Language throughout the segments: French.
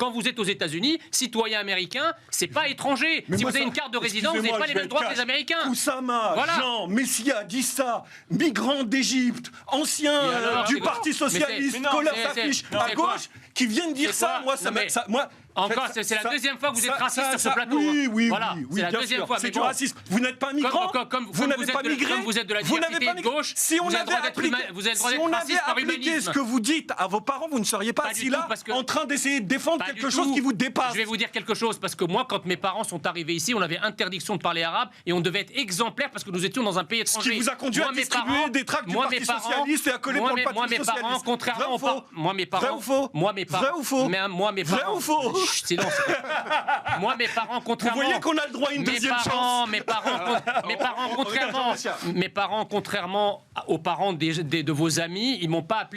Quand vous êtes aux États-Unis, citoyen américain, c'est pas étranger. Si vous avez une carte de résidence, vous n'avez pas les mêmes droits que les Américains. Oussama, Jean, Messia, dit ça, migrant d'Égypte, ancien du Parti Socialiste, couleur s'affiche à gauche, qui viennent dire ça, moi... Encore, c'est la deuxième fois que vous êtes raciste sur ce plateau. Oui, voilà, c'est la deuxième fois. C'est du racisme. Vous n'êtes pas migrant. Vous n'avez pas migré. Comme vous êtes de la diversité de gauche, si on avait appliqué ce que vous dites à vos parents, vous ne seriez pas assis là en train d'essayer de défendre quelque chose qui vous dépasse. Je vais vous dire quelque chose, parce que moi, quand mes parents sont arrivés ici, on avait interdiction de parler arabe et on devait être exemplaire parce que nous étions dans un pays étranger. Ce qui vous a conduit à distribuer des tracts du Parti Socialiste et à coller pour le Parti Socialiste. Contrairement moi, mes parents, vrai ou faux, vrai ou faux, silence. Moi, mes parents, contrairement... Vous voyez qu'on a le droit à une deuxième chance. Mes parents, contrairement aux parents de vos amis, ils m'ont pas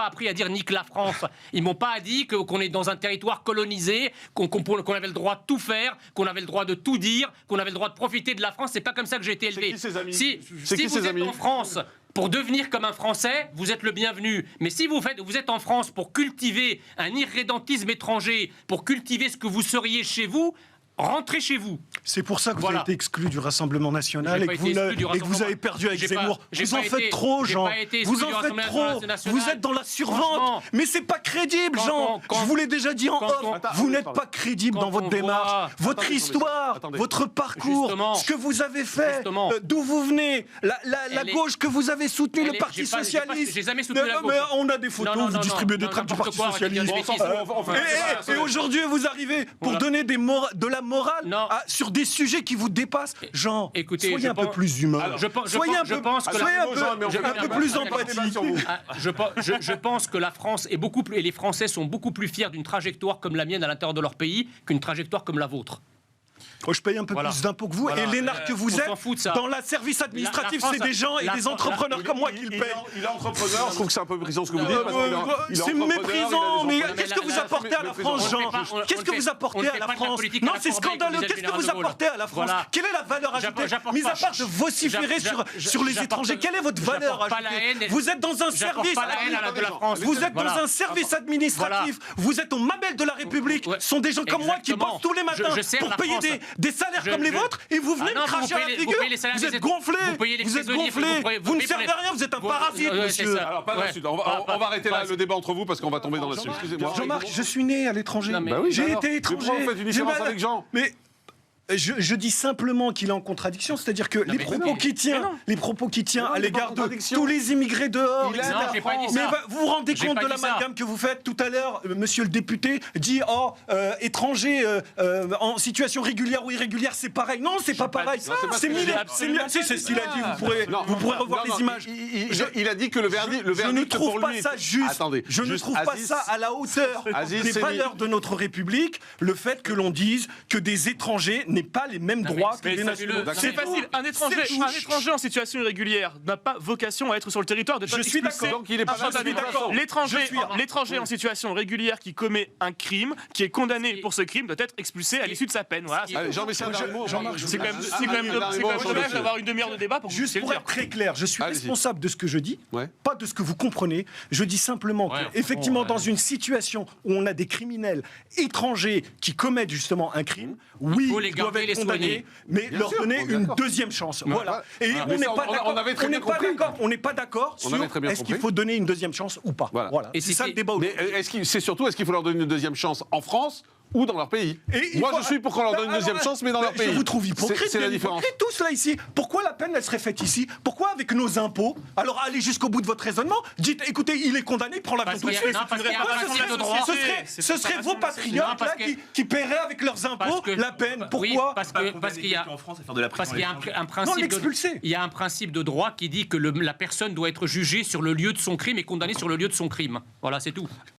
appris à dire nique la France. Ils m'ont pas dit qu'on est dans un territoire colonisé, qu'on avait le droit de tout faire, qu'on avait le droit de tout dire, qu'on avait le droit de profiter de la France. C'est pas comme ça que j'ai été élevé. C'est qui ses amis? Si vous êtes en France... Pour devenir comme un Français, vous êtes le bienvenu. Mais si vous êtes en France pour cultiver un irrédentisme étranger, pour cultiver ce que vous seriez chez vous, rentrez chez vous. C'est pour ça que vous avez été exclu du Rassemblement National et que vous avez perdu avec Zemmour. Vous en faites trop, Jean. Vous en faites trop. Vous êtes dans la survente. Mais c'est pas crédible, Jean. Je vous l'ai déjà dit en off. Vous n'êtes pas crédible dans votre démarche. Votre histoire, votre parcours, ce que vous avez fait, d'où vous venez, la gauche que vous avez soutenue, le Parti Socialiste. J'ai jamais soutenu la gauche. On a des photos, vous distribuez des tracts du Parti Socialiste. Et aujourd'hui, vous arrivez pour donner de la morale sur des sujets qui vous dépassent. Jean, soyez un peu plus humain. Soyez un peu plus empathique. Je pense que la France est beaucoup plus, et les Français sont beaucoup plus fiers d'une trajectoire comme la mienne à l'intérieur de leur pays qu'une trajectoire comme la vôtre. Je paye un peu plus d'impôts que vous, et l'énarque que vous êtes, dans le service administratif, c'est des gens et des entrepreneurs comme moi qui le payent. Il est entrepreneur, je trouve que c'est un peu méprisant ce que vous dites. C'est méprisant, mais qu'est-ce que vous apportez à la France, Jean? Qu'est-ce que vous apportez à la France? Non, c'est scandaleux. Qu'est-ce que vous apportez à la France? Quelle est la valeur ajoutée? Mis à part de vociférer sur les étrangers, quelle est votre valeur ajoutée? Vous êtes dans un service. Vous êtes dans un service administratif. Vous êtes au mamelles de la République. Ce sont des gens comme moi qui bossent tous les matins pour payer des salaires comme les vôtres, et vous venez me cracher à la figure. Vous êtes gonflé, vous ne servez à rien, vous êtes un parasite, monsieur. Alors, pas d'insulte. On va arrêter là le débat entre vous parce qu'on va tomber dans la suite. Excusez-moi. Jean-Marc, je suis né à l'étranger. J'ai été étranger. Pourquoi vous faites une différence avec Jean? Je dis simplement qu'il est en contradiction, c'est-à-dire que les propos qu'il tient à l'égard de tous les immigrés dehors, etc. Mais vous vous rendez compte de l'amalgame que vous faites? Tout à l'heure, monsieur le député dit étrangers en situation régulière ou irrégulière, c'est pareil. Non, c'est pas pareil. C'est ce qu'il a dit. Vous pourrez revoir les images. Il a dit que le verdict pour lui. Je ne trouve pas ça juste. Je ne trouve pas ça à la hauteur des valeurs de notre République. Le fait que l'on dise que des étrangers n'aient pas les mêmes droits que les nationaux. C'est facile. Un étranger en situation irrégulière n'a pas vocation à être sur le territoire. Je suis d'accord. Donc il est pas d'accord. L'étranger en situation régulière qui commet un crime, qui est condamné pour ce crime, doit être expulsé à l'issue de sa peine. Voilà. C'est quand même dommage d'avoir une demi-heure de débat pour juste pour être très clair. Je suis responsable de ce que je dis, pas de ce que vous comprenez. Je dis simplement qu'effectivement, dans une situation où on a des criminels étrangers qui commettent justement un crime, oui, ils doivent être condamnés, mais leur donner une deuxième chance. Voilà. Et on n'est pas d'accord sur est-ce qu'il faut donner une deuxième chance ou pas. Voilà. Et c'est ça le débat. Mais c'est surtout, est-ce qu'il faut leur donner une deuxième chance en France ou dans leur pays? Moi, je suis pour qu'on leur donne une deuxième chance, mais dans leur pays. Je vous trouve hypocrite. C'est la différence. Tous là ici. Pourquoi la peine, elle serait faite ici? Pourquoi avec nos impôts? Alors allez jusqu'au bout de votre raisonnement. Dites, écoutez, il est condamné, prend l'avion tout de suite. Ce serait vos patriotes là qui paieraient avec leurs impôts la peine. Pourquoi? Parce qu'il y a un principe de droit qui dit que la personne doit être jugée sur le lieu de son crime et condamnée sur le lieu de son crime. Voilà, c'est tout.